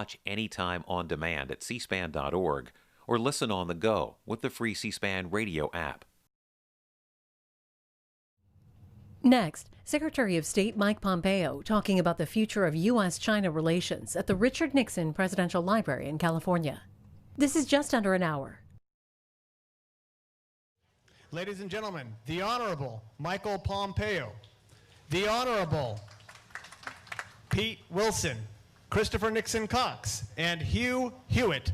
Watch anytime on demand at cspan.org or listen on the go with the free C-SPAN radio app. Next, Secretary of State Mike Pompeo talking about the future of U.S.-China relations at the Richard Nixon Presidential Library in California. This is just under an hour. Ladies and gentlemen, the Honorable Michael Pompeo, the Honorable Pete Wilson, Christopher Nixon Cox, and Hugh Hewitt.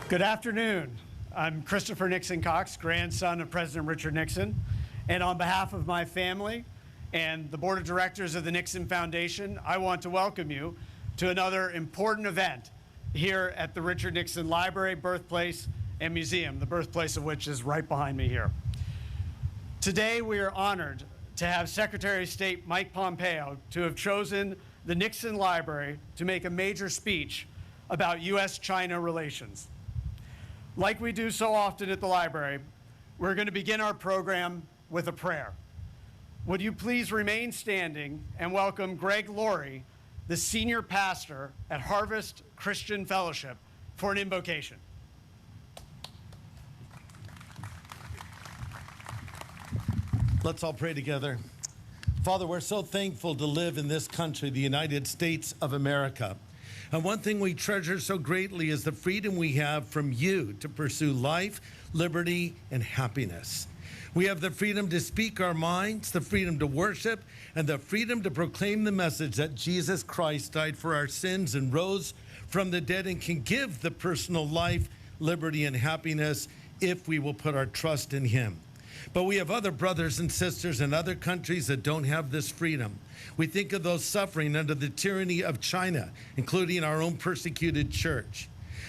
Good afternoon. I'm Christopher Nixon Cox, grandson of President Richard Nixon, and on behalf of my family and the board of directors of the Nixon Foundation, I want to welcome you to another important event here at the Richard Nixon Library, Birthplace, and Museum, the birthplace of which is right behind me here. Today, we are honored to have Secretary of State Mike Pompeo to have chosen the Nixon Library to make a major speech about U.S.-China relations. Like we do so often at the library, we're going to begin our program with a prayer. Would you please remain standing and welcome Greg Laurie, the senior pastor at Harvest Christian Fellowship, for an invocation. Let's all pray together. Father, we're so thankful to live in this country, the United States of America. And one thing we treasure so greatly is the freedom we have from you to pursue life, liberty, and happiness. We have the freedom to speak our minds, the freedom to worship, and the freedom to proclaim the message that Jesus Christ died for our sins and rose from the dead and can give the personal life, liberty, and happiness if we will put our trust in him. But we have other brothers and sisters in other countries that don't have this freedom. We think of those suffering under the tyranny of China, including our own persecuted church.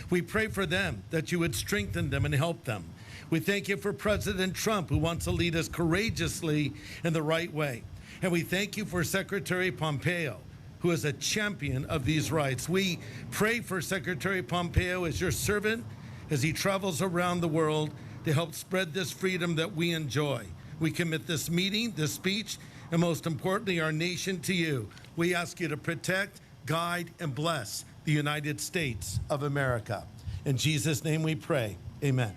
We pray for them, that you would strengthen them and help them. We thank you for President Trump, who wants to lead us courageously in the right way. And we thank you for Secretary Pompeo, who is a champion of these rights. We pray for Secretary Pompeo as your servant, as he travels around the world to help spread this freedom that we enjoy. We commit this meeting, this speech, and most importantly, our nation to you. We ask you to protect, guide, and bless the United States of America. In Jesus' name we pray, amen.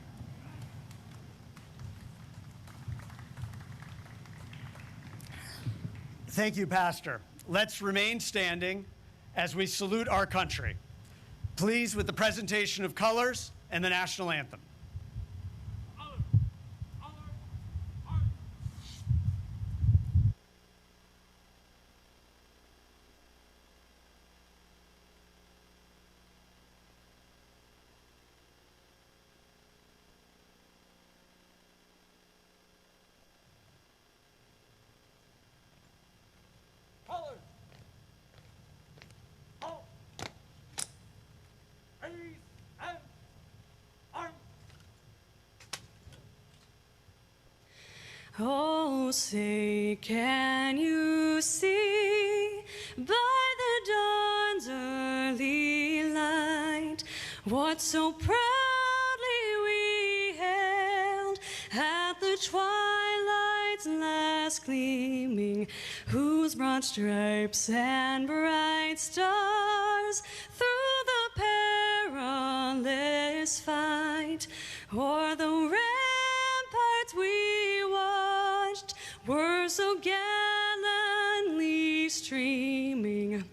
Thank you, Pastor. Let's remain standing as we salute our country. Please, with the presentation of colors and the national anthem. Oh, say, can you see by the dawn's early light what so proudly we hailed at the twilight's last gleaming, whose broad stripes and bright stars through the perilous fight o'er the ramparts we watched were so gallantly streaming.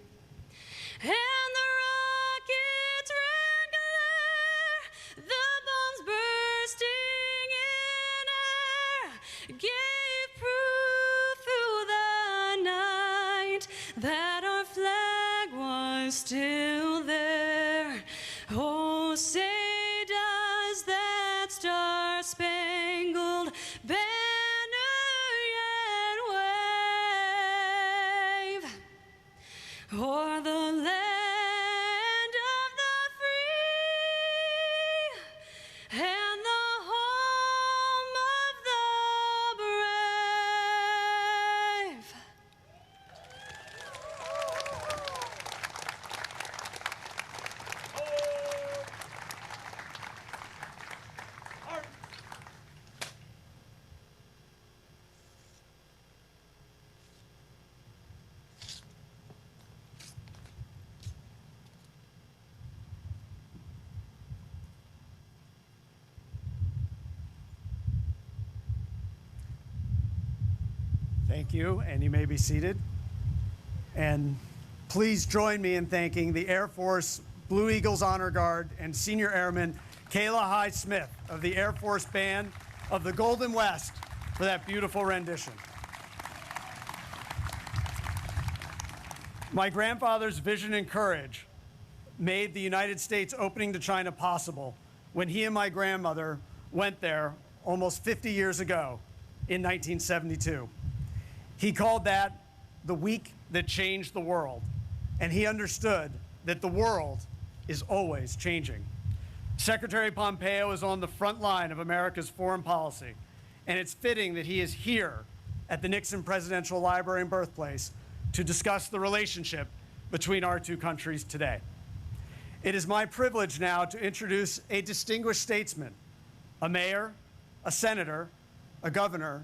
gave proof through the night that our flag was still there. Oh, say does that star-spangled banner yet wave o'er the land of the free and the home of the brave? Thank you, and you may be seated. And please join me in thanking the Air Force Blue Eagles Honor Guard and Senior Airman Kayla Hyde-Smith of the Air Force Band of the Golden West for that beautiful rendition. My grandfather's vision and courage made the United States opening to China possible when he and my grandmother went there almost 50 years ago in 1972. He called that the week that changed the world, and he understood that the world is always changing. Secretary Pompeo is on the front line of America's foreign policy, and it's fitting that he is here at the Nixon Presidential Library and birthplace to discuss the relationship between our two countries today. It is my privilege now to introduce a distinguished statesman, a mayor, a senator, a governor,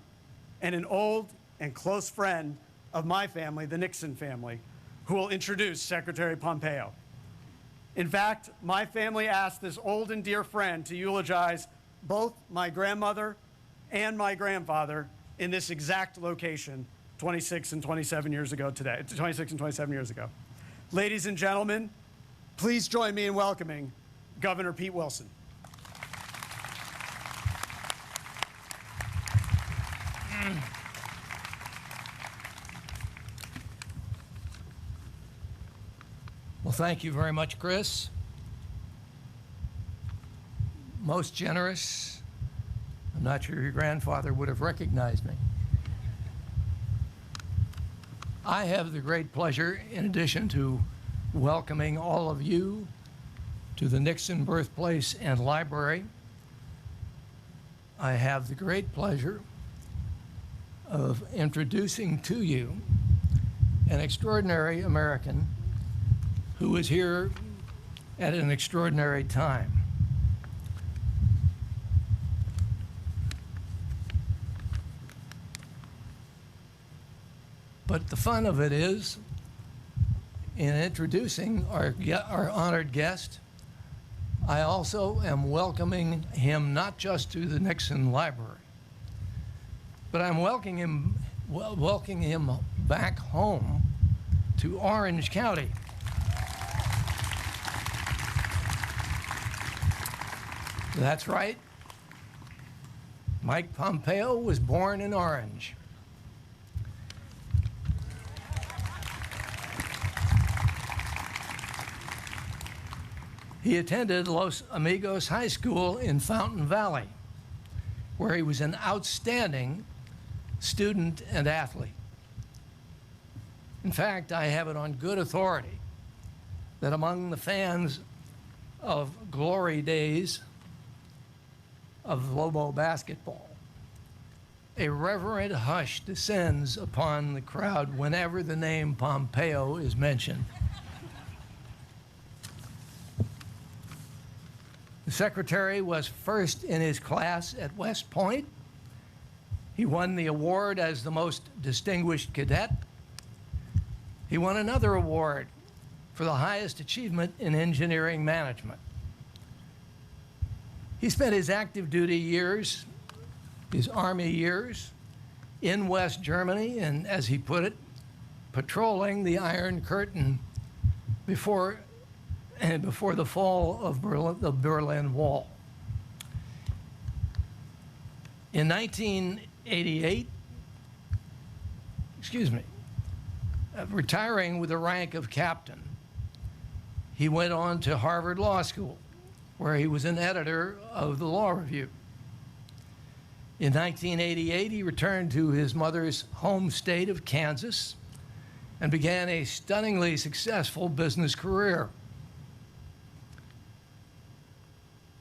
and an old and close friend of my family, the Nixon family, who will introduce Secretary Pompeo. In fact, my family asked this old and dear friend to eulogize both my grandmother and my grandfather in this exact location 26 and 27 years ago today, 26 and 27 years ago. Ladies and gentlemen, please join me in welcoming Governor Pete Wilson. Well, thank you very much, Chris. Most generous. I'm not sure your grandfather would have recognized me. I have the great pleasure, in addition to welcoming all of you to the Nixon Birthplace and Library, I have the great pleasure of introducing to you an extraordinary American who is here at an extraordinary time. But the fun of it is, in introducing our honored guest, I also am welcoming him not just to the Nixon Library, but I'm welcoming him back home to Orange County. That's right. Mike Pompeo was born in Orange. He attended Los Amigos High School in Fountain Valley, where he was an outstanding student and athlete. In fact, I have it on good authority that among the fans of glory days of Lobo basketball, a reverent hush descends upon the crowd whenever the name Pompeo is mentioned. The secretary was first in his class at West Point. He won the award as the most distinguished cadet. He won another award for the highest achievement in engineering management. He spent his active duty years, his Army years, in West Germany and, as he put it, patrolling the Iron Curtain before the fall of the Berlin Wall. In 19 retiring with the rank of captain, he went on to Harvard Law School, where he was an editor of the Law Review. In 1988, he returned to his mother's home state of Kansas and began a stunningly successful business career.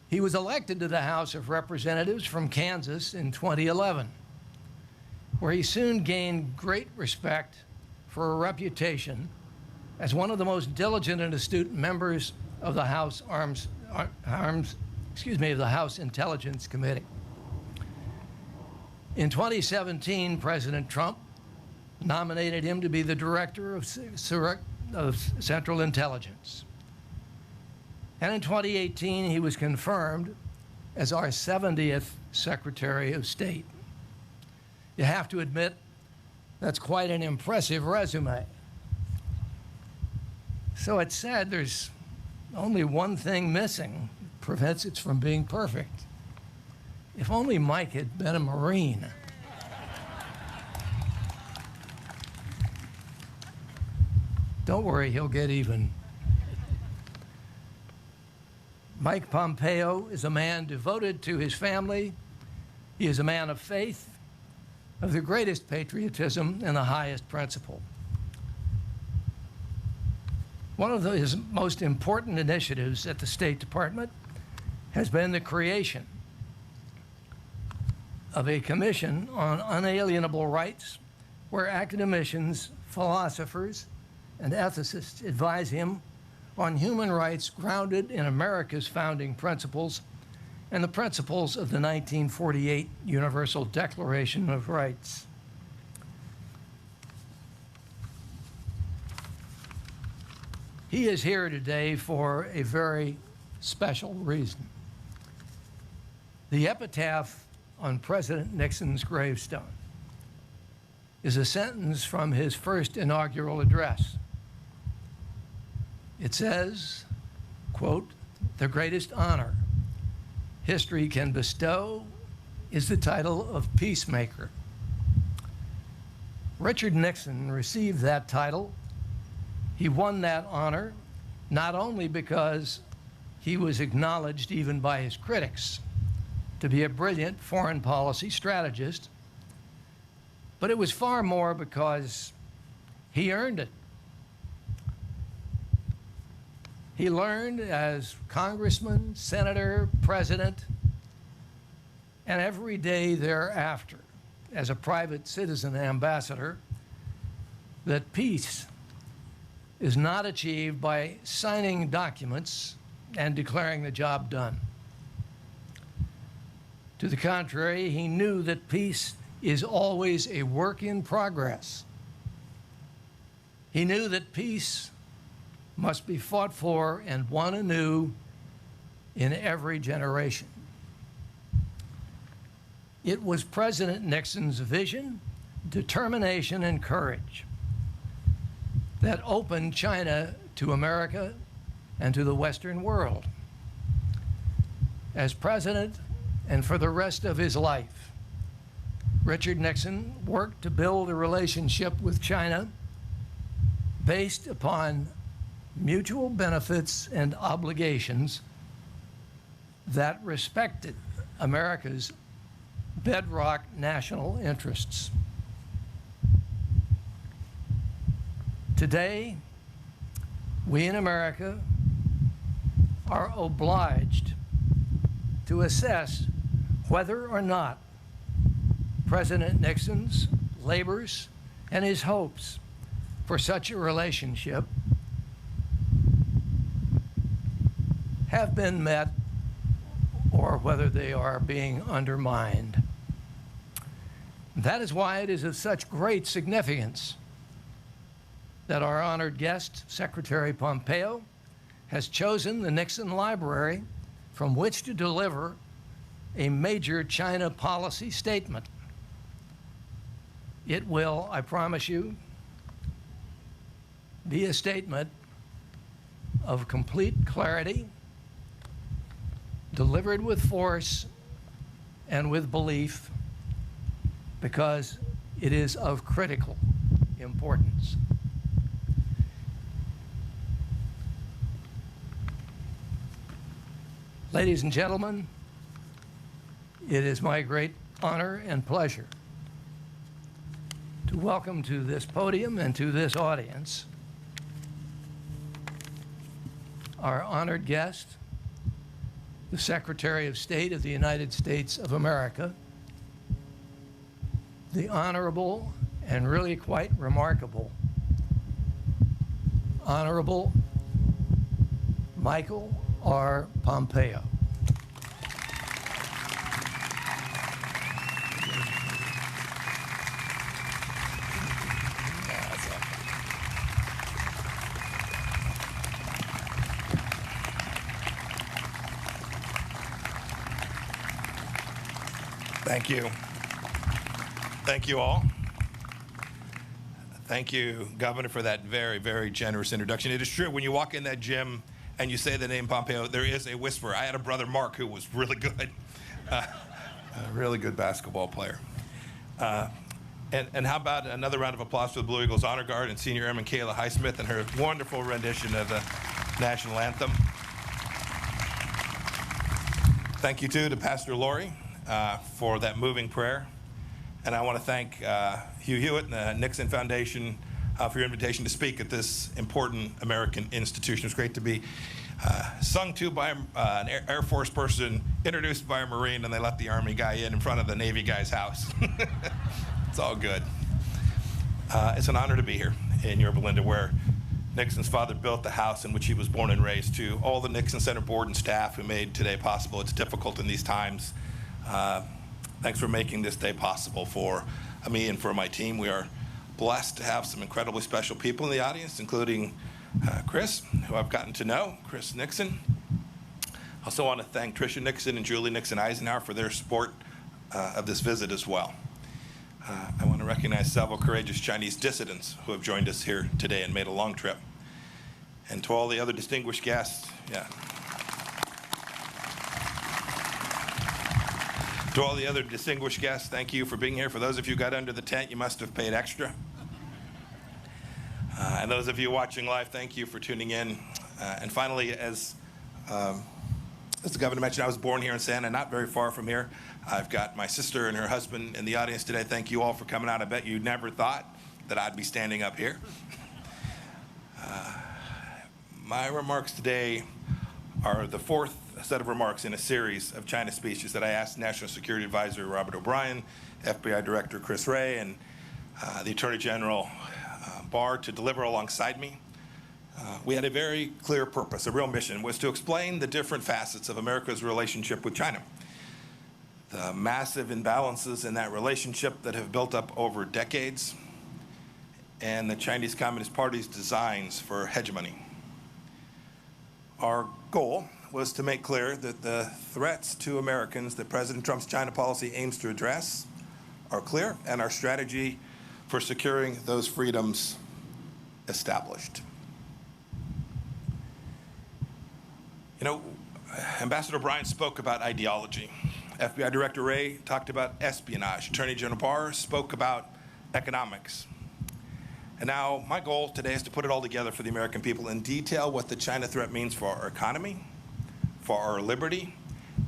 He was elected to the House of Representatives from Kansas in 2011, where he soon gained great respect for a reputation as one of the most diligent and astute members of the House the House Intelligence Committee. In 2017, President Trump nominated him to be the director of Central Intelligence. And in 2018, he was confirmed as our 70th Secretary of State. You have to admit, that's quite an impressive resume. So it's sad there's only one thing missing that prevents it from being perfect. If only Mike had been a Marine. Don't worry, he'll get even. Mike Pompeo is a man devoted to his family. He is a man of faith, of the greatest patriotism and the highest principle. One of his most important initiatives at the State Department has been the creation of a commission on unalienable rights, where academicians, philosophers, and ethicists advise him on human rights grounded in America's founding principles and the principles of the 1948 Universal Declaration of Rights. He is here today for a very special reason. The epitaph on President Nixon's gravestone is a sentence from his first inaugural address. It says, quote, "The greatest honor history can bestow is the title of peacemaker." Richard Nixon received that title. He won that honor not only because he was acknowledged even by his critics to be a brilliant foreign policy strategist, but it was far more because he earned it. He learned as congressman, senator, president, and every day thereafter as a private citizen ambassador that peace is not achieved by signing documents and declaring the job done. To the contrary, he knew that peace is always a work in progress. He knew that peace must be fought for and won anew in every generation. It was President Nixon's vision, determination, and courage that opened China to America and to the Western world. As president, and for the rest of his life, Richard Nixon worked to build a relationship with China based upon mutual benefits and obligations that respected America's bedrock national interests. Today, we in America are obliged to assess whether or not President Nixon's labors and his hopes for such a relationship have been met or whether they are being undermined. That is why it is of such great significance that our honored guest, Secretary Pompeo, has chosen the Nixon Library from which to deliver a major China policy statement. It will, I promise you, be a statement of complete clarity, delivered with force and with belief, because it is of critical importance. Ladies and gentlemen, it is my great honor and pleasure to welcome to this podium and to this audience our honored guest, the Secretary of State of the United States of America, the Honorable and really quite remarkable Honorable Michael R. Pompeo. Thank you. Thank you all. Thank you, Governor, for that very, very generous introduction. It is true, when you walk in that gym and you say the name Pompeo, there is a whisper. I had a brother, Mark, who was really good, a really good basketball player. And how about another round of applause for the Blue Eagles Honor Guard and Senior Airman Kayla Highsmith and her wonderful rendition of the national anthem. Thank you, too, to Pastor Lori for that moving prayer. And I want to thank Hugh Hewitt and the Nixon Foundation for your invitation to speak at this important American institution. It's great to be sung to by an Air Force person, introduced by a Marine, and they let the Army guy in front of the Navy guy's house. It's all good. It's an honor to be here in Yorba Linda, where Nixon's father built the house in which he was born and raised. To all the Nixon Center board and staff who made today possible. It's difficult in these times. Thanks for making this day possible for me and for my team. We are blessed to have some incredibly special people in the audience, including Chris, who I've gotten to know, Chris Nixon. I also want to thank Tricia Nixon and Julie Nixon Eisenhower for their support of this visit as well. I want to recognize several courageous Chinese dissidents who have joined us here today and made a long trip. And to all the other distinguished guests, To all the other distinguished guests, thank you for being here. For those of you who got under the tent, you must have paid extra. And those of you watching live, thank you for tuning in. And finally, as the governor mentioned, I was born here in Santa, not very far from here. I've got my sister and her husband in the audience today. Thank you all for coming out. I bet you never thought that I'd be standing up here. My remarks today are the fourth set of remarks in a series of China speeches that I asked National Security Advisor Robert O'Brien, FBI Director Chris Wray, and the Attorney General Barr to deliver alongside me. We had a very clear purpose, a real mission, was to explain the different facets of America's relationship with China. The massive imbalances in that relationship that have built up over decades, and the Chinese Communist Party's designs for hegemony. Our goal was to make clear that the threats to Americans that President Trump's China policy aims to address are clear, and our strategy for securing those freedoms established. You know, Ambassador O'Brien spoke about ideology. FBI Director Wray talked about espionage. Attorney General Barr spoke about economics. And now my goal today is to put it all together for the American people and detail what the China threat means for our economy, for our liberty,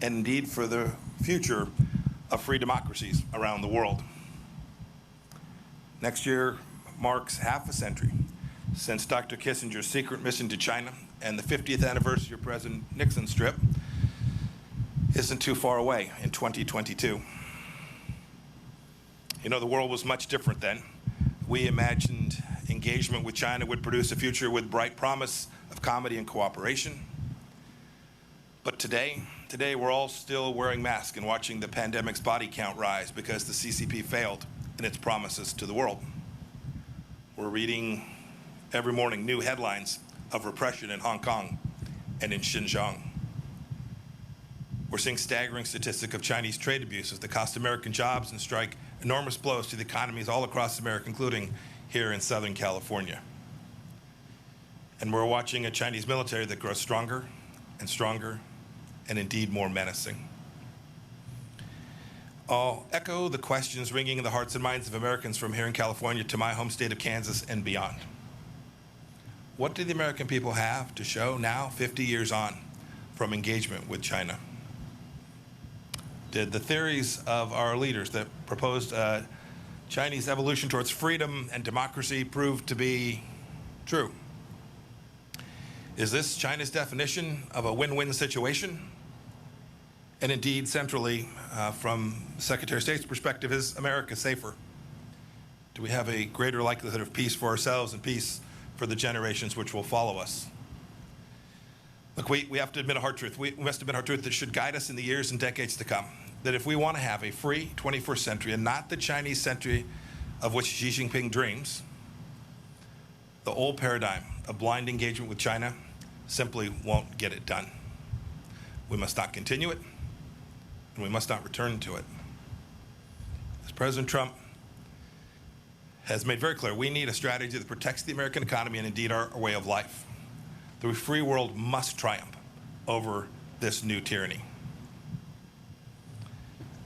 and indeed for the future of free democracies around the world. Next year marks half a century since Dr. Kissinger's secret mission to China, and the 50th anniversary of President Nixon's trip isn't too far away in 2022. You know, the world was much different then. We imagined engagement with China would produce a future with bright promise of comedy and cooperation. But today we're all still wearing masks and watching the pandemic's body count rise because the CCP failed in its promises to the world. We're reading every morning new headlines of repression in Hong Kong and in Xinjiang. We're seeing staggering statistics of Chinese trade abuses that cost American jobs and strike enormous blows to the economies all across America, including here in Southern California. And we're watching a Chinese military that grows stronger and stronger, and indeed more menacing. I'll echo the questions ringing in the hearts and minds of Americans from here in California to my home state of Kansas and beyond. What do the American people have to show now, 50 years on, from engagement with China? Did the theories of our leaders that proposed Chinese evolution towards freedom and democracy prove to be true? Is this China's definition of a win-win situation? And indeed, centrally, from Secretary of State's perspective, is America safer? Do we have a greater likelihood of peace for ourselves and peace for the generations which will follow us? Look, we have to admit a hard truth. We must admit a hard truth that should guide us in the years and decades to come. That if we want to have a free 21st century and not the Chinese century of which Xi Jinping dreams, the old paradigm of blind engagement with China simply won't get it done. We must not continue it, and we must not return to it. As President Trump has made very clear, we need a strategy that protects the American economy and indeed our way of life. The free world must triumph over this new tyranny.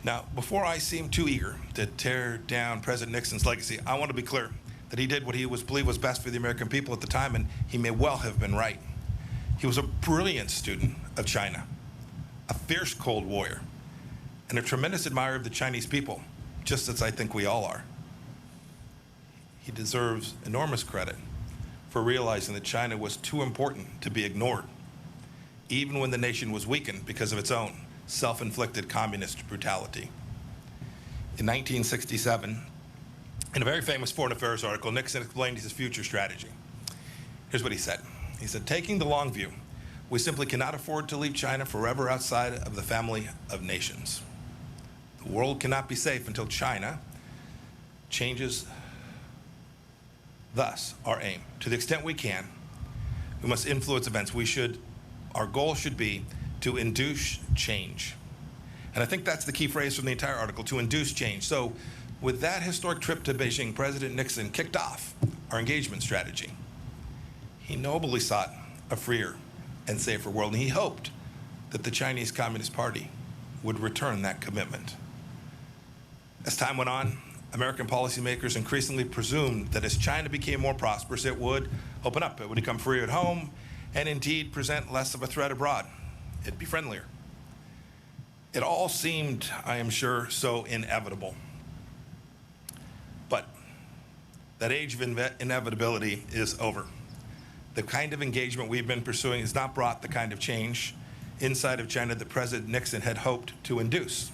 Now, before I seem too eager to tear down President Nixon's legacy, I want to be clear that he did what he believed was best for the American people at the time, and he may well have been right. He was a brilliant student of China, a fierce Cold Warrior, and a tremendous admirer of the Chinese people, just as I think we all are. He deserves enormous credit for realizing that China was too important to be ignored, even when the nation was weakened because of its own self-inflicted communist brutality. In 1967, in a very famous foreign affairs article, Nixon explained his future strategy. Here's what he said. He said, taking the long view, we simply cannot afford to leave China forever outside of the family of nations. The world cannot be safe until China changes. Thus, our aim, to the extent we can, we must influence events. Our goal should be to induce change. And I think that's the key phrase from the entire article, to induce change. So with that historic trip to Beijing, President Nixon kicked off our engagement strategy. He nobly sought a freer and safer world, and he hoped that the Chinese Communist Party would return that commitment. As time went on, American policymakers increasingly presumed that as China became more prosperous, it would open up, it would become freer at home, and indeed present less of a threat abroad. It'd be friendlier. It all seemed, I am sure, so inevitable. But that age of inevitability is over. The kind of engagement we've been pursuing has not brought the kind of change inside of China that President Nixon had hoped to induce.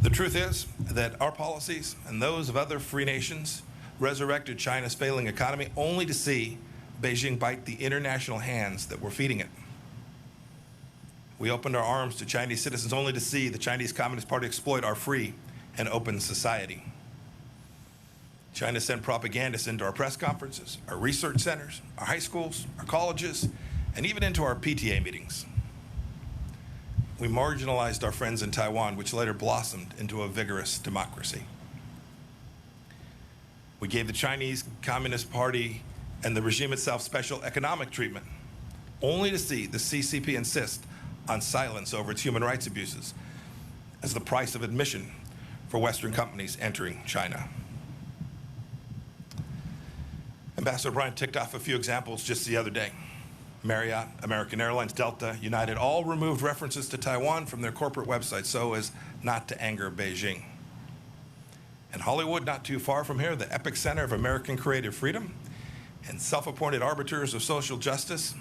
The truth is that our policies and those of other free nations resurrected China's failing economy only to see Beijing bite the international hands that were feeding it. We opened our arms to Chinese citizens only to see the Chinese Communist Party exploit our free and open society. China sent propagandists into our press conferences, our research centers, our high schools, our colleges, and even into our PTA meetings. We marginalized our friends in Taiwan, which later blossomed into a vigorous democracy. We gave the Chinese Communist Party and the regime itself special economic treatment, only to see the CCP insist on silence over its human rights abuses as the price of admission for Western companies entering China. Ambassador Bryant ticked off a few examples just the other day. Marriott, American Airlines, Delta, United all removed references to Taiwan from their corporate websites so as not to anger Beijing. And Hollywood, not too far from here, the epicenter of American creative freedom and self-appointed arbiters of social justice,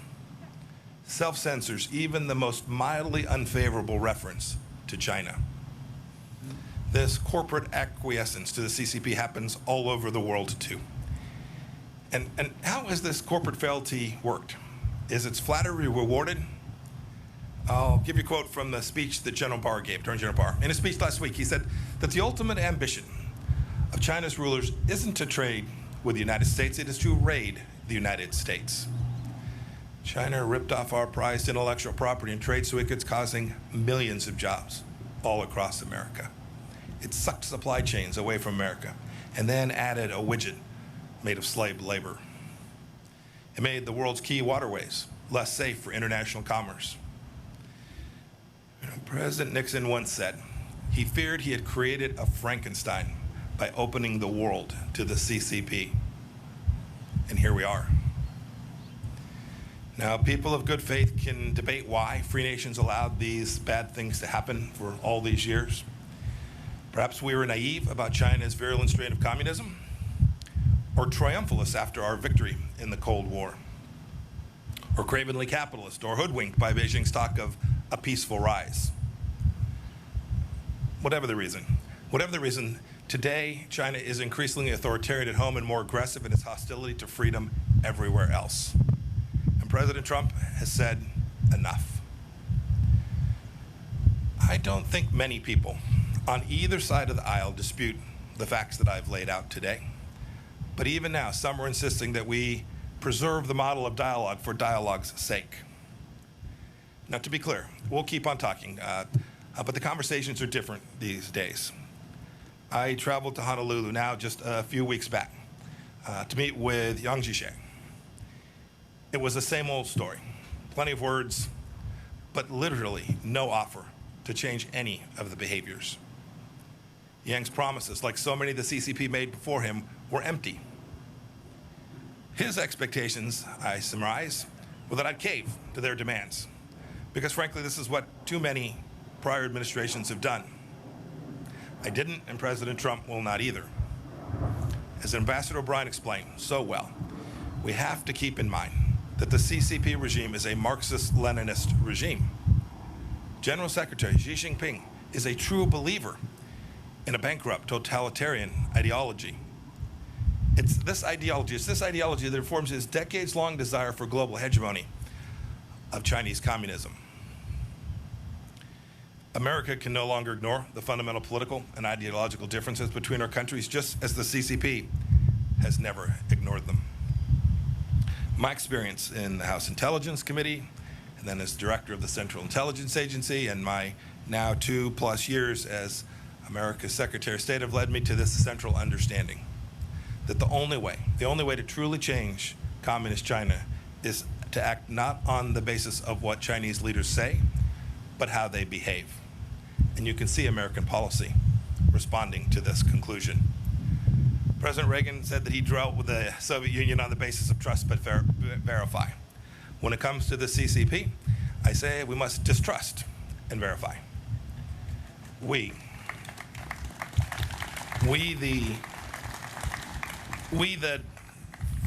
self-censors even the most mildly unfavorable reference to China. This corporate acquiescence to the CCP happens all over the world too. And how has this corporate fealty worked? Is its flattery rewarded? I'll give you a quote from the speech that General Barr gave, Attorney General Barr. In a speech last week, he said that the ultimate ambition of China's rulers isn't to trade with the United States, it is to raid the United States. China ripped off our prized intellectual property and trade secrets, causing millions of jobs all across America. It sucked supply chains away from America and then added a widget made of slave labor. It made the world's key waterways less safe for international commerce. President Nixon once said He feared he had created a Frankenstein by opening the world to the CCP. And here we are. Now, people of good faith can debate why free nations allowed these bad things to happen for all these years. Perhaps we were naive about China's virulent strain of communism, or triumphalists after our victory in the Cold War, or cravenly capitalist, or hoodwinked by Beijing's talk of a peaceful rise. Whatever the reason, today China is increasingly authoritarian at home and more aggressive in its hostility to freedom everywhere else. And President Trump has said enough. I don't think many people on either side of the aisle dispute the facts that I've laid out today. But even now, some are insisting that we preserve the model of dialogue for dialogue's sake. Now, to be clear, we'll keep on talking, but the conversations are different these days. I traveled to Honolulu now just a few weeks back to meet with Yang Jiechi. It was the same old story. Plenty of words, but literally no offer to change any of the behaviors. Yang's promises, like so many the CCP made before him, were empty. His expectations, I surmise, were that I'd cave to their demands, because frankly, this is what too many prior administrations have done. I didn't, and President Trump will not either. As Ambassador O'Brien explained so well, we have to keep in mind that the CCP regime is a Marxist-Leninist regime. General Secretary Xi Jinping is a true believer in a bankrupt totalitarian ideology. It's this ideology that informs his decades-long desire for global hegemony of Chinese communism. America can no longer ignore the fundamental political and ideological differences between our countries, just as the CCP has never ignored them. My experience in the House Intelligence Committee, and then as director of the Central Intelligence Agency, and my now 2+ years as America's Secretary of State have led me to this central understanding that the only way to truly change communist China is to act not on the basis of what Chinese leaders say, but how they behave. And you can see American policy responding to this conclusion. President Reagan said that he drew out with the Soviet Union on the basis of trust but verify. When it comes to the CCP, I say we must distrust and verify. We the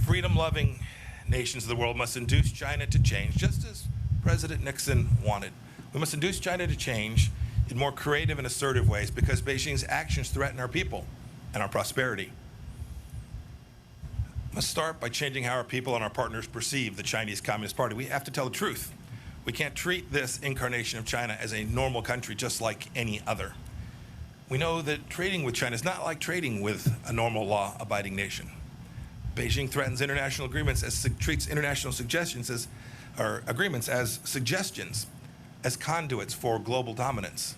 freedom-loving nations of the world must induce China to change, just as President Nixon wanted. We must induce China to change in more creative and assertive ways because Beijing's actions threaten our people and our prosperity. Let's start by changing how our people and our partners perceive the Chinese Communist Party. We have to tell the truth. We can't treat this incarnation of China as a normal country just like any other. We know that trading with China is not like trading with a normal law-abiding nation. Beijing threatens international agreements treats international agreements as suggestions, as conduits for global dominance.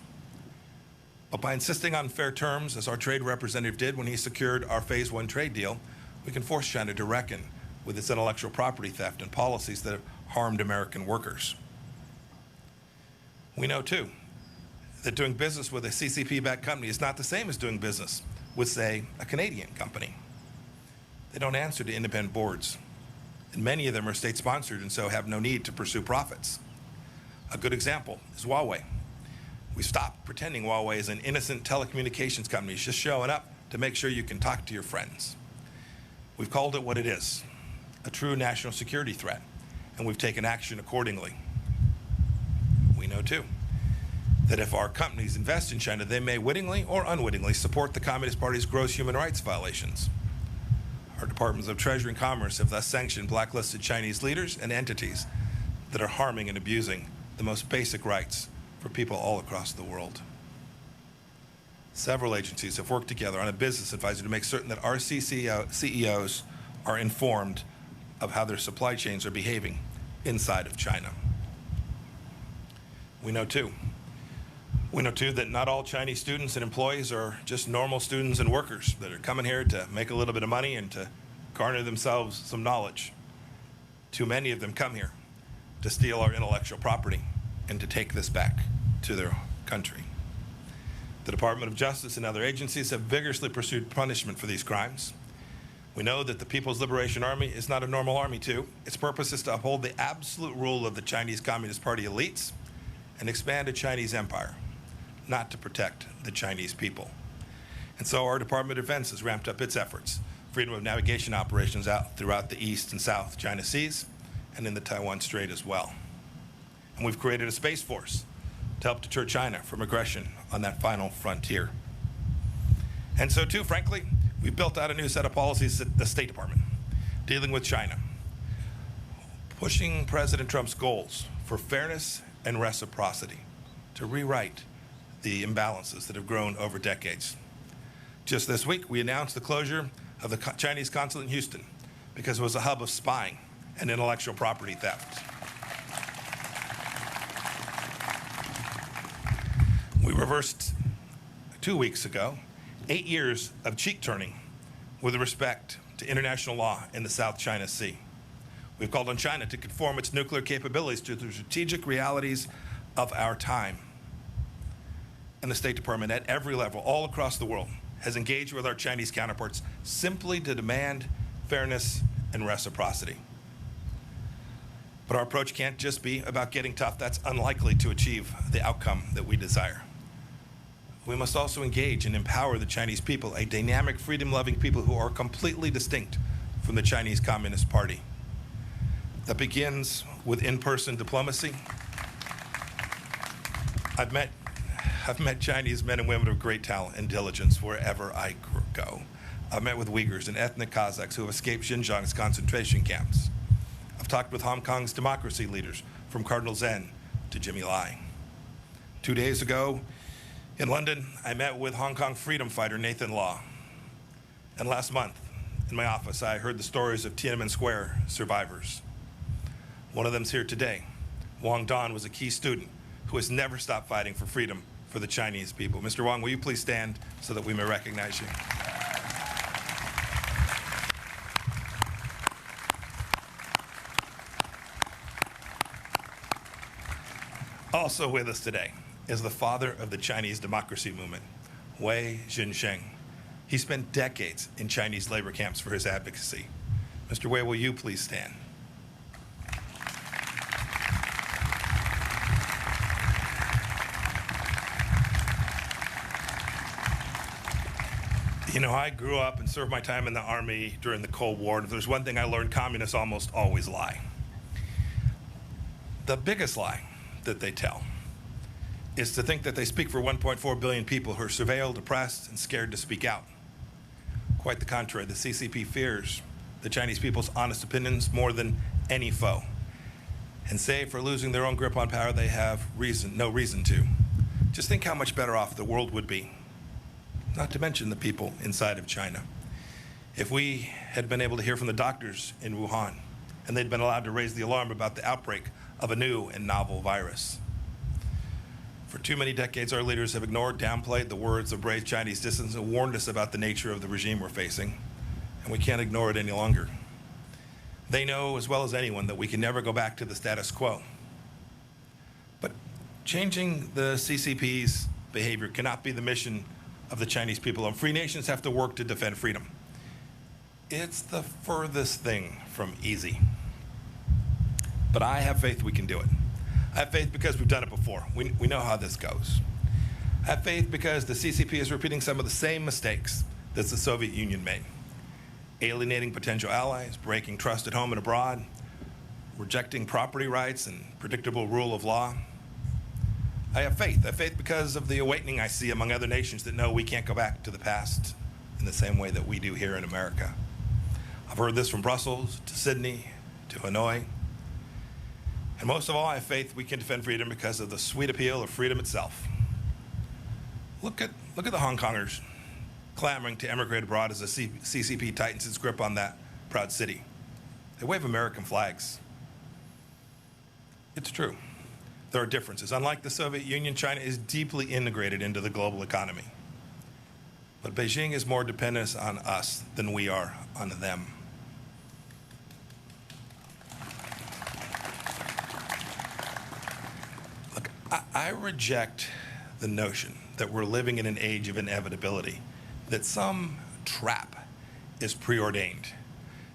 But by insisting on fair terms, as our trade representative did when he secured our Phase 1 trade deal, we can force China to reckon with its intellectual property theft and policies that have harmed American workers. We know, too, that doing business with a CCP-backed company is not the same as doing business with, say, a Canadian company. They don't answer to independent boards, and many of them are state-sponsored and so have no need to pursue profits. A good example is Huawei. We stopped pretending Huawei is an innocent telecommunications company just showing up to make sure you can talk to your friends. We've called it what it is, a true national security threat, and we've taken action accordingly. We know, too, that if our companies invest in China, they may wittingly or unwittingly support the Communist Party's gross human rights violations. Our Departments of Treasury and Commerce have thus sanctioned blacklisted Chinese leaders and entities that are harming and abusing the most basic rights for people all across the world. Several agencies have worked together on a business advisor to make certain that our CEOs are informed of how their supply chains are behaving inside of China. We know, too, that not all Chinese students and employees are just normal students and workers that are coming here to make a little bit of money and to garner themselves some knowledge. Too many of them come here to steal our intellectual property and to take this back to their country. The Department of Justice and other agencies have vigorously pursued punishment for these crimes. We know that the People's Liberation Army is not a normal army, too. Its purpose is to uphold the absolute rule of the Chinese Communist Party elites and expand a Chinese empire, not to protect the Chinese people. And so our Department of Defense has ramped up its efforts, freedom of navigation operations out throughout the East and South China Seas and in the Taiwan Strait as well. And we've created a space force to help deter China from aggression on that final frontier. And so too, frankly, we've built out a new set of policies at the State Department dealing with China, pushing President Trump's goals for fairness and reciprocity to rewrite the imbalances that have grown over decades. Just this week, we announced the closure of the Chinese consulate in Houston because it was a hub of spying and intellectual property theft. We reversed 2 weeks ago 8 years of cheek turning with respect to international law in the South China Sea. We've called on China to conform its nuclear capabilities to the strategic realities of our time. And the State Department at every level, all across the world, has engaged with our Chinese counterparts simply to demand fairness and reciprocity. But our approach can't just be about getting tough. That's unlikely to achieve the outcome that we desire. We must also engage and empower the Chinese people, a dynamic, freedom-loving people who are completely distinct from the Chinese Communist Party. That begins with in-person diplomacy. I've met Chinese men and women of great talent and diligence wherever I go. I've met with Uyghurs and ethnic Kazakhs who have escaped Xinjiang's concentration camps. I've talked with Hong Kong's democracy leaders, from Cardinal Zen to Jimmy Lai. 2 days ago, in London, I met with Hong Kong freedom fighter Nathan Law. And last month, in my office, I heard the stories of Tiananmen Square survivors. One of them's here today. Wang Dan was a key student who has never stopped fighting for freedom for the Chinese people. Mr. Wang, will you please stand so that we may recognize you? Also with us today is the father of the Chinese democracy movement, Wei Jinsheng. He spent decades in Chinese labor camps for his advocacy. Mr. Wei, will you please stand? You know, I grew up and served my time in the Army during the Cold War, and if there's one thing I learned, communists almost always lie. The biggest lie that they tell is to think that they speak for 1.4 billion people who are surveilled, oppressed, and scared to speak out. Quite the contrary, the CCP fears the Chinese people's honest opinions more than any foe. And save for losing their own grip on power, they have no reason to. Just think how much better off the world would be, not to mention the people inside of China, if we had been able to hear from the doctors in Wuhan and they'd been allowed to raise the alarm about the outbreak of a new and novel virus. For too many decades, our leaders have ignored, downplayed the words of brave Chinese dissidents and warned us about the nature of the regime we're facing, and we can't ignore it any longer. They know as well as anyone that we can never go back to the status quo. But changing the CCP's behavior cannot be the mission of the Chinese people, and free nations have to work to defend freedom. It's the furthest thing from easy. But I have faith we can do it. I have faith because we've done it before. We know how this goes. I have faith because the CCP is repeating some of the same mistakes that the Soviet Union made. Alienating potential allies, breaking trust at home and abroad, rejecting property rights and predictable rule of law. I have faith. I have faith because of the awakening I see among other nations that know we can't go back to the past in the same way that we do here in America. I've heard this from Brussels to Sydney to Hanoi. And most of all, I have faith we can defend freedom because of the sweet appeal of freedom itself. Look at the Hong Kongers clamoring to emigrate abroad as the CCP tightens its grip on that proud city. They wave American flags. It's true. There are differences. Unlike the Soviet Union, China is deeply integrated into the global economy. But Beijing is more dependent on us than we are on them. Look, I reject the notion that we're living in an age of inevitability, that some trap is preordained,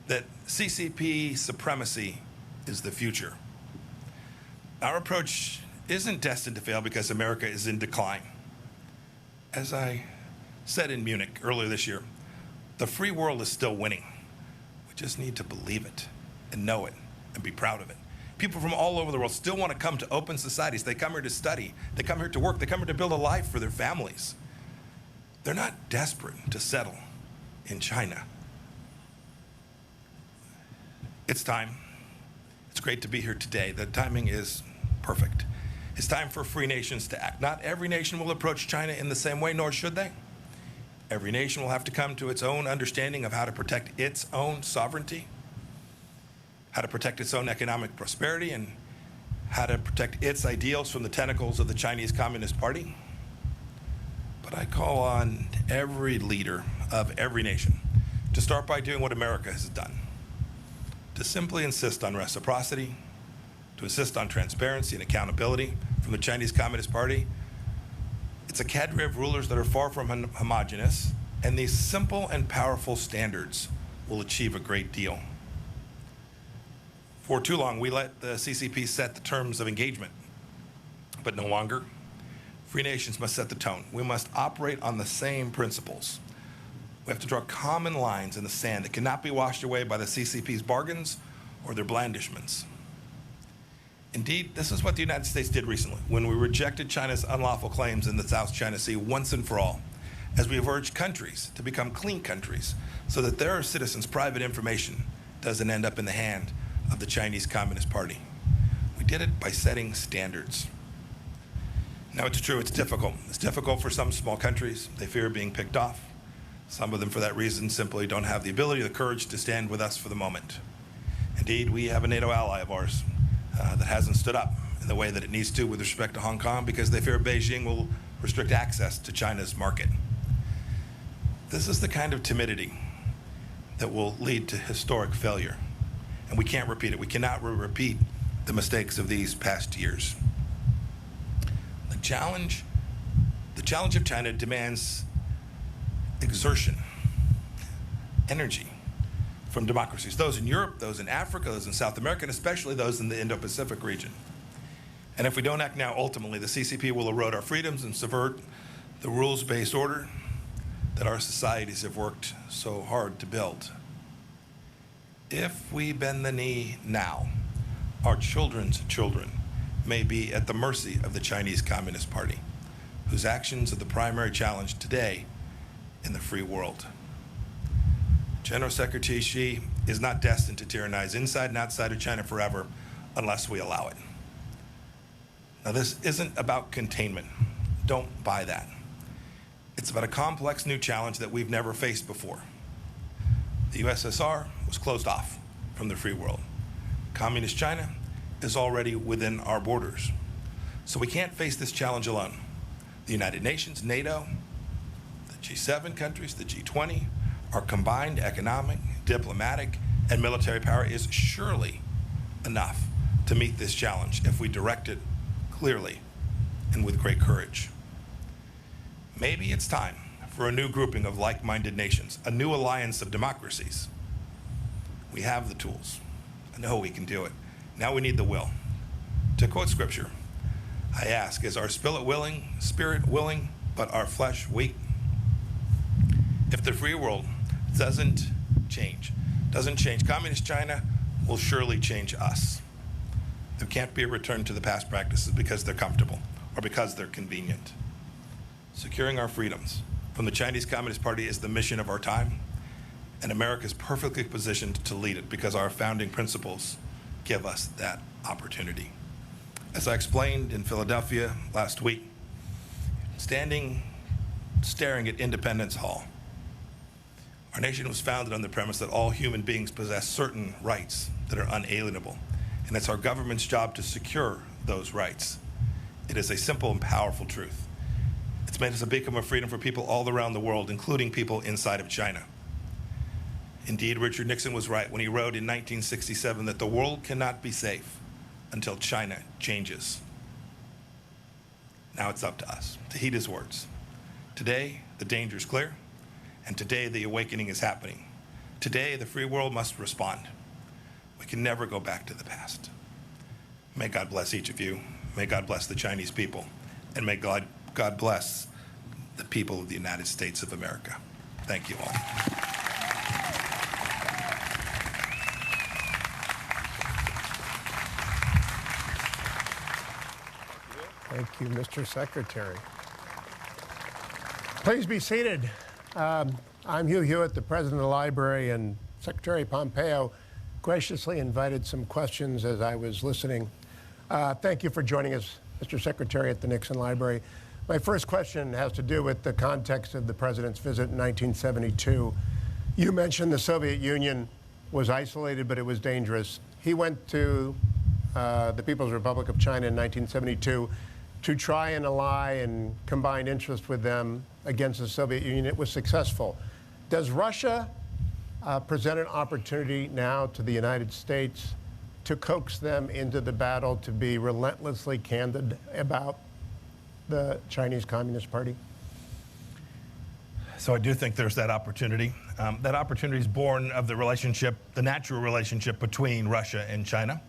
that CCP supremacy is the future. Our approach isn't destined to fail because America is in decline. As I said in Munich earlier this year, the free world is still winning. We just need to believe it and know it and be proud of it. People from all over the world still want to come to open societies. They come here to study. They come here to work. They come here to build a life for their families. They're not desperate to settle in China. It's time. It's great to be here today. The timing is perfect. It's time for free nations to act. Not every nation will approach China in the same way, nor should they. Every nation will have to come to its own understanding of how to protect its own sovereignty, how to protect its own economic prosperity, and how to protect its ideals from the tentacles of the Chinese Communist Party. But I call on every leader of every nation to start by doing what America has done, to simply insist on reciprocity, to insist on transparency and accountability from the Chinese Communist Party. It's a cadre of rulers that are far from homogenous, and these simple and powerful standards will achieve a great deal. For too long, we let the CCP set the terms of engagement, but no longer. Free nations must set the tone. We must operate on the same principles. We have to draw common lines in the sand that cannot be washed away by the CCP's bargains or their blandishments. Indeed, this is what the United States did recently when we rejected China's unlawful claims in the South China Sea once and for all, as we have urged countries to become clean countries so that their citizens' private information doesn't end up in the hand of the Chinese Communist Party. We did it by setting standards. Now, it's true, it's difficult. It's difficult for some small countries. They fear being picked off. Some of them, for that reason, simply don't have the ability or the courage to stand with us for the moment. Indeed, we have a NATO ally of ours that hasn't stood up in the way that it needs to with respect to Hong Kong because they fear Beijing will restrict access to China's market. This is the kind of timidity that will lead to historic failure, and we can't repeat it. We cannot repeat the mistakes of these past years. The challenge of China demands exertion, energy from democracies, those in Europe, those in Africa, those in South America, and especially those in the Indo-Pacific region. And if we don't act now, ultimately, the CCP will erode our freedoms and subvert the rules-based order that our societies have worked so hard to build. If we bend the knee now, our children's children may be at the mercy of the Chinese Communist Party, whose actions are the primary challenge today in the free world. General Secretary Xi is not destined to tyrannize inside and outside of China forever unless we allow it. Now, this isn't about containment. Don't buy that. It's about a complex new challenge that we've never faced before. The USSR was closed off from the free world. Communist China is already within our borders. So we can't face this challenge alone. The United Nations, NATO, the G7 countries, the G20, our combined economic, diplomatic, and military power is surely enough to meet this challenge if we direct it clearly and with great courage. Maybe it's time for a new grouping of like-minded nations, a new alliance of democracies. We have the tools. I know we can do it. Now we need the will. To quote scripture, I ask, is our spirit willing, but our flesh weak? If the free world doesn't change, Communist China will surely change us. There can't be a return to the past practices because they're comfortable or because they're convenient. Securing our freedoms from the Chinese Communist Party is the mission of our time, and America is perfectly positioned to lead it because our founding principles give us that opportunity. As I explained in Philadelphia last week, staring at Independence Hall, our nation was founded on the premise that all human beings possess certain rights that are unalienable, and it's our government's job to secure those rights. It is a simple and powerful truth. It's made us a beacon of freedom for people all around the world, including people inside of China. Indeed, Richard Nixon was right when he wrote in 1967 that the world cannot be safe until China changes. Now it's up to us to heed his words Today, the danger is clear, and today the awakening is happening. Today, the free world must respond. We can never go back to the past. May God bless each of you. May God bless the Chinese people. And may God bless the people of the United States of America. Thank you all. Thank you, Mr. Secretary. Please be seated. I'm Hugh Hewitt, the president of the library, and Secretary Pompeo graciously invited some questions as I was listening. Thank you for joining us, Mr. Secretary, at the Nixon Library. My first question has to do with the context of the president's visit in 1972. You mentioned the Soviet Union was isolated, but it was dangerous. He went to the People's Republic of China in 1972 to try and ally and combine interest with them against the Soviet Union. It was successful. Does Russia present an opportunity now to the United States to coax them into the battle, to be relentlessly candid about the Chinese Communist Party? So I do think there's that opportunity. That opportunity is born of the relationship, the natural relationship between Russia and China.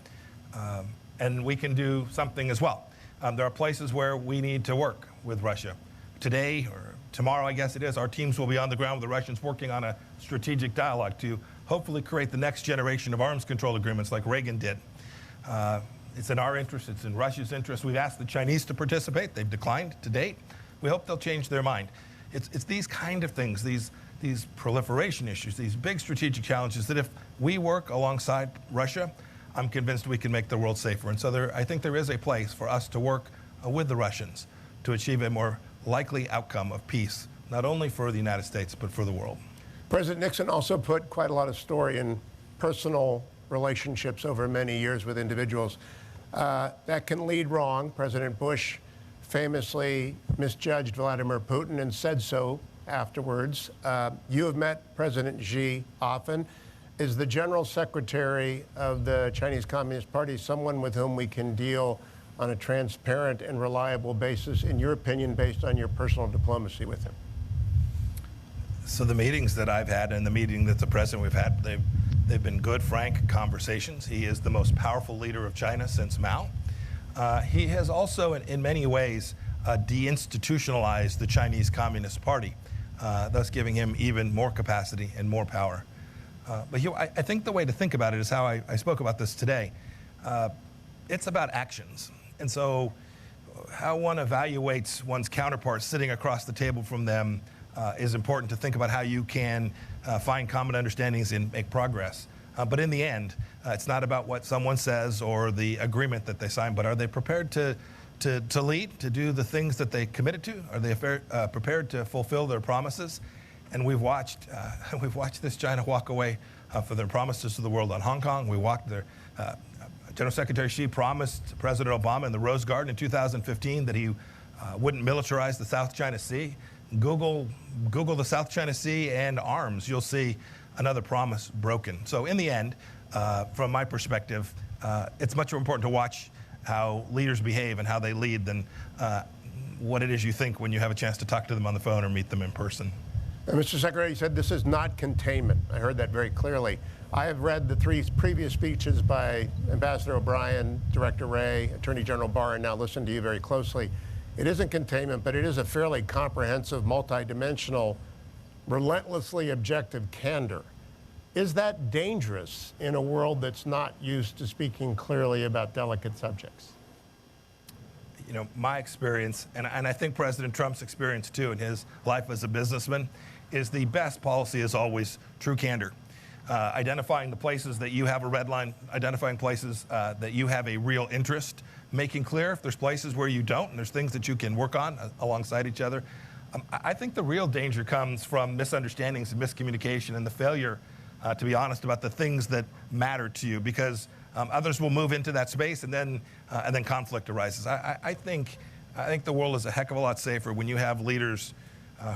And we can do something as well. There are places where we need to work with Russia. Today, or tomorrow, I guess it is, our teams will be on the ground with the Russians working on a strategic dialogue to hopefully create the next generation of arms control agreements like Reagan did. It's in our interest, it's in Russia's interest. We've asked the Chinese to participate. They've declined to date. We hope they'll change their mind. It's these kind of things, these proliferation issues, these big strategic challenges that if we work alongside Russia, I'm convinced we can make the world safer. And so I think there is a place for us to work with the Russians to achieve a more likely outcome of peace, not only for the United States, but for the world. President Nixon also put quite a lot of story in personal relationships over many years with individuals. That can lead wrong. President Bush famously misjudged Vladimir Putin and said so afterwards. You have met President Xi often. Is the General Secretary of the Chinese Communist Party someone with whom we can deal on a transparent and reliable basis, in your opinion, based on your personal diplomacy with him? So the meetings that I've had and the meeting that the president we've had, they've been good, frank conversations. He is the most powerful leader of China since Mao. He has also, in many ways, deinstitutionalized the Chinese Communist Party, thus giving him even more capacity and more power. But I think the way to think about it is how I spoke about this today. It's about actions. And so how one evaluates one's counterparts sitting across the table from them is important to think about how you can find common understandings and make progress. But in the end, it's not about what someone says or the agreement that they sign, but are they prepared to lead, to do the things that they committed to? Are they prepared to fulfill their promises? And we've watched this China walk away for their promises to the world on Hong Kong. We walked their General Secretary Xi promised President Obama in the Rose Garden in 2015 that he wouldn't militarize the South China Sea. Google the South China Sea and arms. You'll see another promise broken. So in the end, from my perspective, it's much more important to watch how leaders behave and how they lead than what it is you think when you have a chance to talk to them on the phone or meet them in person. Mr. Secretary, you said this is not containment. I heard that very clearly. I have read the 3 previous speeches by Ambassador O'Brien, Director Wray, Attorney General Barr, and now listen to you very closely. It isn't containment, but it is a fairly comprehensive, multidimensional, relentlessly objective candor. Is that dangerous in a world that's not used to speaking clearly about delicate subjects? You know, my experience, and I think President Trump's experience too in his life as a businessman, is the best policy is always true candor. Identifying the places that you have a red line, identifying places that you have a real interest, making clear if there's places where you don't and there's things that you can work on alongside each other. I think the real danger comes from misunderstandings and miscommunication and the failure to be honest about the things that matter to you, because others will move into that space and then conflict arises. I think the world is a heck of a lot safer when you have leaders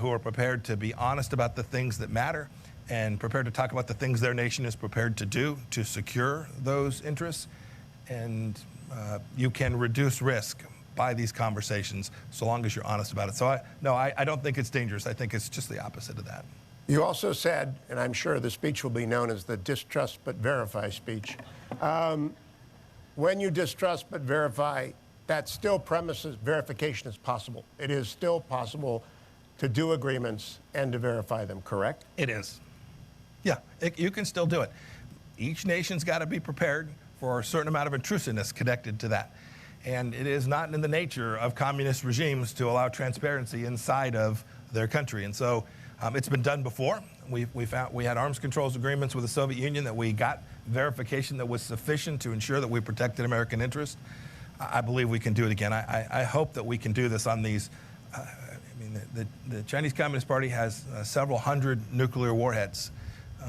who are prepared to be honest about the things that matter and prepared to talk about the things their nation is prepared to do to secure those interests. And you can reduce risk by these conversations, so long as you're honest about it. So I don't think it's dangerous. I think it's just the opposite of that. You also said, and I'm sure the speech will be known as the distrust but verify speech. When you distrust but verify, that still premises verification is possible. It is still possible to do agreements and to verify them, correct? It is. Yeah, you can still do it. Each nation's got to be prepared for a certain amount of intrusiveness connected to that. And it is not in the nature of communist regimes to allow transparency inside of their country. And so it's been done before. We had arms controls agreements with the Soviet Union that we got verification that was sufficient to ensure that we protected American interests. I believe we can do it again. I hope that we can do this on these. The Chinese Communist Party has several hundred nuclear warheads.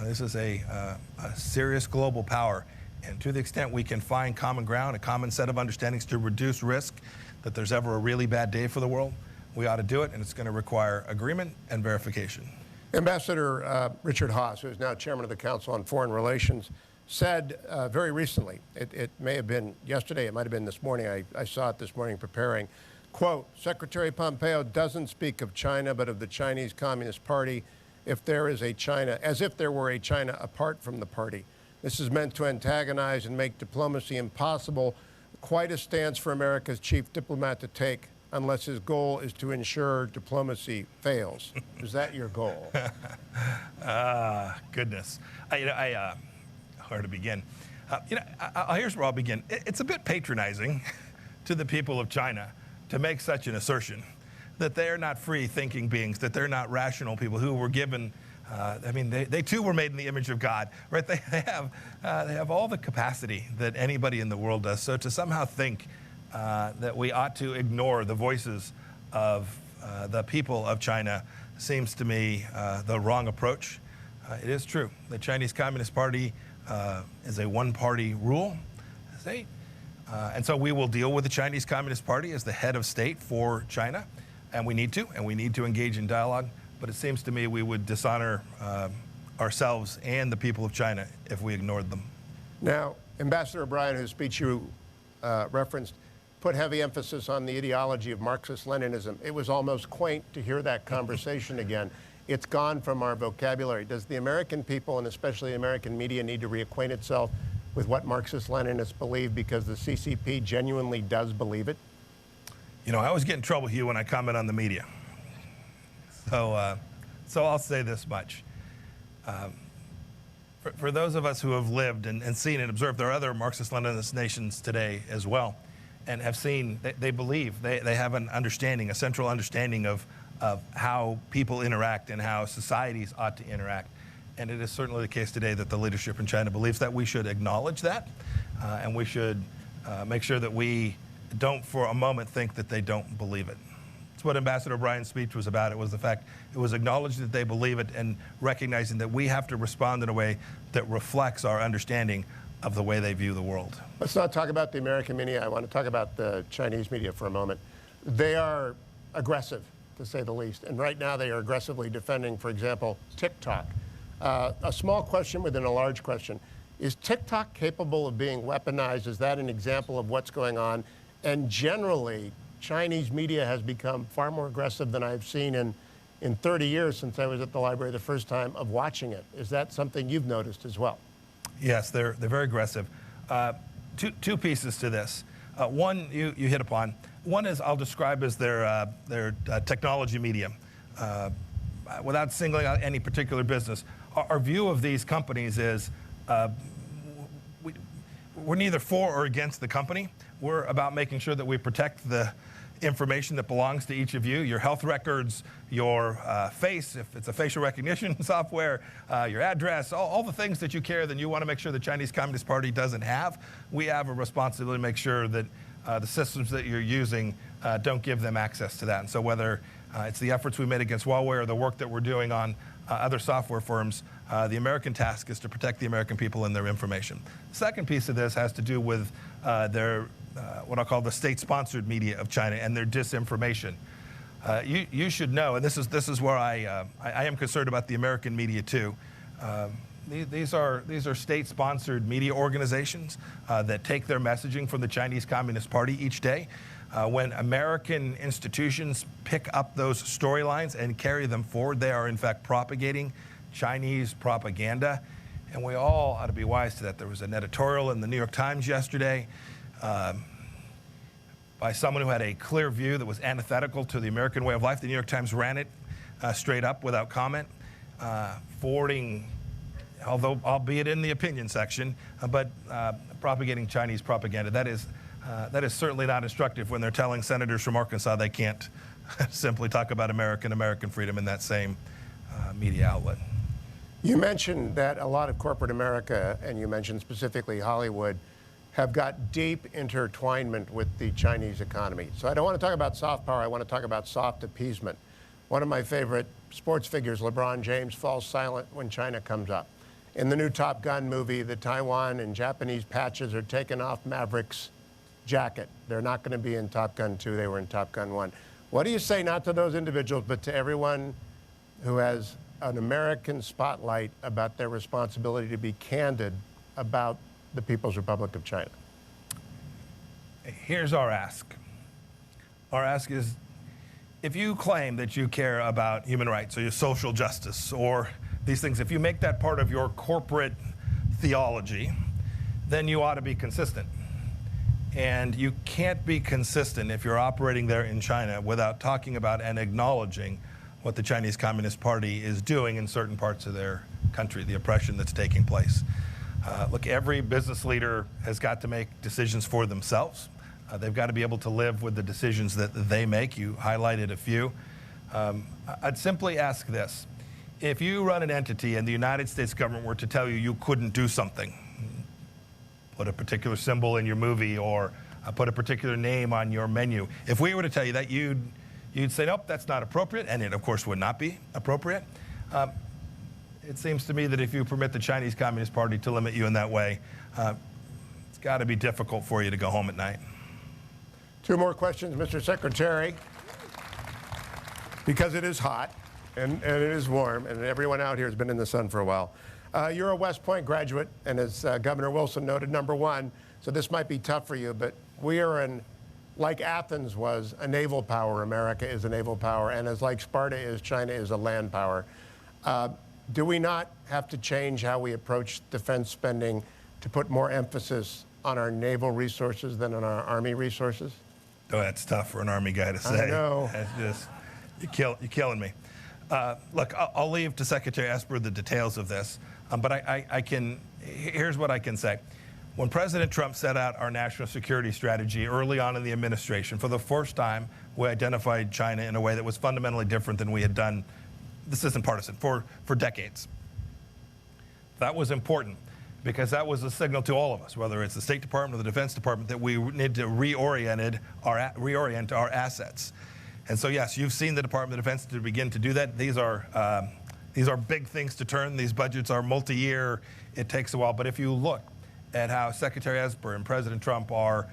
This is a serious global power. And to the extent we can find common ground, a common set of understandings to reduce risk that there's ever a really bad day for the world, we ought to do it, and it's going to require agreement and verification. Ambassador Richard Haass, who is now chairman of the Council on Foreign Relations, said very recently, it may have been yesterday, it might have been this morning, I saw it this morning preparing, quote, Secretary Pompeo doesn't speak of China, but of the Chinese Communist Party if there is a China, as if there were a China apart from the party. This is meant to antagonize and make diplomacy impossible, quite a stance for America's chief diplomat to take, unless his goal is to ensure diplomacy fails. Is that your goal? Goodness. Where to begin? Here's where I'll begin. It's a bit patronizing to the people of China to make such an assertion that they are not free thinking beings, that they're not rational people who were given, they too were made in the image of God, right? They have all the capacity that anybody in the world does. So to somehow think that we ought to ignore the voices of the people of China seems to me the wrong approach. It is true. The Chinese Communist Party is a one-party rule state. And so we will deal with the Chinese Communist Party as the head of state for China. And we need to engage in dialogue. But it seems to me we would dishonor ourselves and the people of China if we ignored them. Now, Ambassador O'Brien, whose speech you referenced, put heavy emphasis on the ideology of Marxist-Leninism. It was almost quaint to hear that conversation again. It's gone from our vocabulary. Does the American people, and especially the American media, need to reacquaint itself with what Marxist-Leninists believe, because the CCP genuinely does believe it? You know, I always get in trouble, Hugh, when I comment on the media. So I'll say this much. For those of us who have lived and seen and observed, there are other Marxist-Leninist nations today as well, and have seen, they believe, they have an understanding, a central understanding of how people interact and how societies ought to interact. And it is certainly the case today that the leadership in China believes that. We should acknowledge that, and we should make sure that we don't for a moment think that they don't believe it. It's what Ambassador O'Brien's speech was about. It was the fact, it was acknowledging that they believe it and recognizing that we have to respond in a way that reflects our understanding of the way they view the world. Let's not talk about the American media. I want to talk about the Chinese media for a moment. They are aggressive, to say the least. And right now they are aggressively defending, for example, TikTok. A small question within a large question. Is TikTok capable of being weaponized? Is that an example of what's going on? And generally, Chinese media has become far more aggressive than I've seen in 30 years since I was at the library the first time of watching it. Is that something you've noticed as well? Yes, they're very aggressive. Two pieces to this. One you hit upon. One is I'll describe as their technology media. Without singling out any particular business, our view of these companies is we're neither for or against the company. We're about making sure that we protect the information that belongs to each of you, your health records, your face, if it's a facial recognition software, your address, all the things that you carry that you want to make sure the Chinese Communist Party doesn't have. We have a responsibility to make sure that the systems that you're using don't give them access to that. And so whether it's the efforts we made against Huawei or the work that we're doing on other software firms, the American task is to protect the American people and their information. The second piece of this has to do with their what I'll call the state-sponsored media of China and their disinformation. You should know, and this is where I am concerned about the American media too. These are state-sponsored media organizations that take their messaging from the Chinese Communist Party each day. When American institutions pick up those storylines and carry them forward, they are in fact propagating Chinese propaganda. And we all ought to be wise to that. There was an editorial in the New York Times yesterday by someone who had a clear view that was antithetical to the American way of life. The New York Times ran it straight up without comment, forwarding, although albeit in the opinion section, but propagating Chinese propaganda. That is certainly not instructive when they're telling senators from Arkansas they can't simply talk about American freedom in that same media outlet. You mentioned that a lot of corporate America, and you mentioned specifically Hollywood, have got deep intertwinement with the Chinese economy. So I don't want to talk about soft power, I want to talk about soft appeasement. One of my favorite sports figures, LeBron James, falls silent when China comes up. In the new Top Gun movie, the Taiwan and Japanese patches are taken off Maverick's jacket. They're not going to be in Top Gun 2, they were in Top Gun 1. What do you say, not to those individuals, but to everyone who has an American spotlight about their responsibility to be candid about the People's Republic of China? Here's our ask. Our ask is, if you claim that you care about human rights or your social justice or these things, if you make that part of your corporate theology, then you ought to be consistent. And you can't be consistent if you're operating there in China without talking about and acknowledging what the Chinese Communist Party is doing in certain parts of their country, the oppression that's taking place. Look, every business leader has got to make decisions for themselves. They've got to be able to live with the decisions that they make. You highlighted a few. I'd simply ask this. If you run an entity and the United States government were to tell you you couldn't do something, put a particular symbol in your movie or put a particular name on your menu, if we were to tell you that, you'd say, nope, that's not appropriate, and it, of course, would not be appropriate. It seems to me that if you permit the Chinese Communist Party to limit you in that way, it's got to be difficult for you to go home at night. Two more questions, Mr. Secretary. Because it is hot and it is warm, and everyone out here has been in the sun for a while. You're a West Point graduate, and as Governor Wilson noted, #1, so this might be tough for you, but we are in, like Athens was a naval power, America is a naval power, and as like Sparta is, China is a land power. Do we not have to change how we approach defense spending to put more emphasis on our naval resources than on our Army resources? Oh, that's tough for an Army guy to say. I know. That's just, you're killing me. Look, I'll leave to Secretary Esper the details of this, but here's what I can say. When President Trump set out our national security strategy early on in the administration, for the first time, we identified China in a way that was fundamentally different than we had done, this isn't partisan, for decades. That was important because that was a signal to all of us, whether it's the State Department or the Defense Department, that we need to reorient our assets. And so, yes, you've seen the Department of Defense to begin to do that. These are big things to turn. These budgets are multi-year. It takes a while. But if you look at how Secretary Esper and President Trump are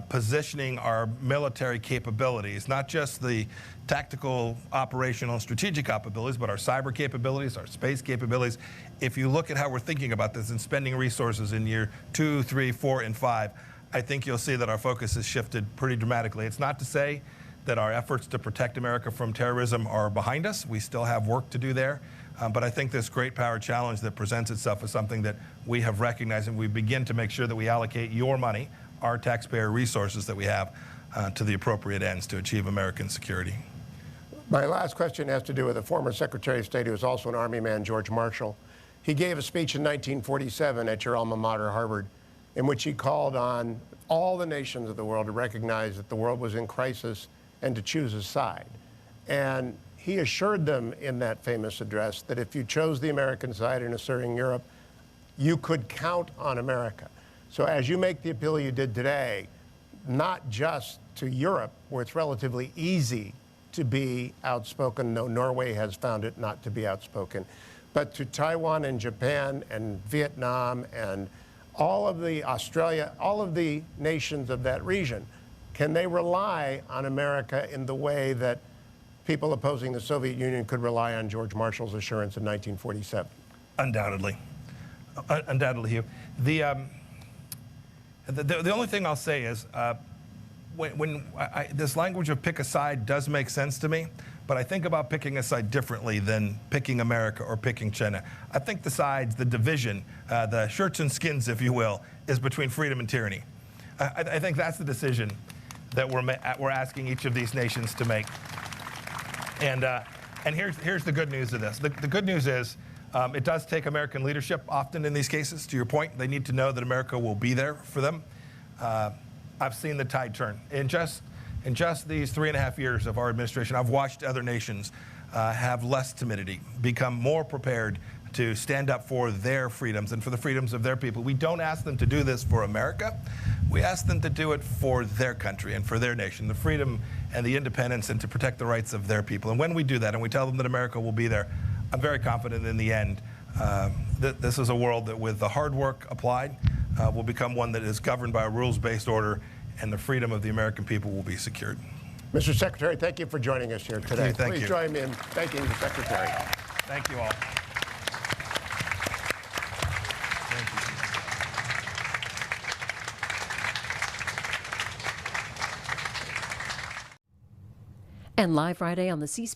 positioning our military capabilities, not just the tactical, operational, and strategic capabilities, but our cyber capabilities, our space capabilities. If you look at how we're thinking about this and spending resources in year 2, 3, 4, and 5, I think you'll see that our focus has shifted pretty dramatically. It's not to say that our efforts to protect America from terrorism are behind us. We still have work to do there. But I think this great power challenge that presents itself is something that we have recognized, and we begin to make sure that we allocate your money, our taxpayer resources that we have, to the appropriate ends to achieve American security. My last question has to do with a former Secretary of State who was also an Army man, George Marshall. He gave a speech in 1947 at your alma mater, Harvard, in which he called on all the nations of the world to recognize that the world was in crisis and to choose a side. And he assured them in that famous address that if you chose the American side in asserting Europe, you could count on America. So as you make the appeal you did today, not just to Europe, where it's relatively easy to be outspoken, though Norway has found it not to be outspoken, but to Taiwan and Japan and Vietnam and all of the Australia, all of the nations of that region, can they rely on America in the way that people opposing the Soviet Union could rely on George Marshall's assurance in 1947? Undoubtedly. Undoubtedly, Hugh. The only thing I'll say is this language of pick a side does make sense to me, but I think about picking a side differently than picking America or picking China. I think the sides, the division, the shirts and skins, if you will, is between freedom and tyranny. I think that's the decision that we're asking each of these nations to make. And here's the good news of this. The good news is it does take American leadership often in these cases. To your point, they need to know that America will be there for them. I've seen the tide turn. In just these 3.5 years of our administration, I've watched other nations have less timidity, become more prepared to stand up for their freedoms and for the freedoms of their people. We don't ask them to do this for America. We ask them to do it for their country and for their nation, the freedom and the independence, and to protect the rights of their people. And when we do that and we tell them that America will be there, I'm very confident in the end that this is a world that, with the hard work applied, will become one that is governed by a rules-based order, and the freedom of the American people will be secured. Mr. Secretary, thank you for joining us here today. Thank you. Please join me in thanking the Secretary. Thank you all. And live Friday on the C-SPAN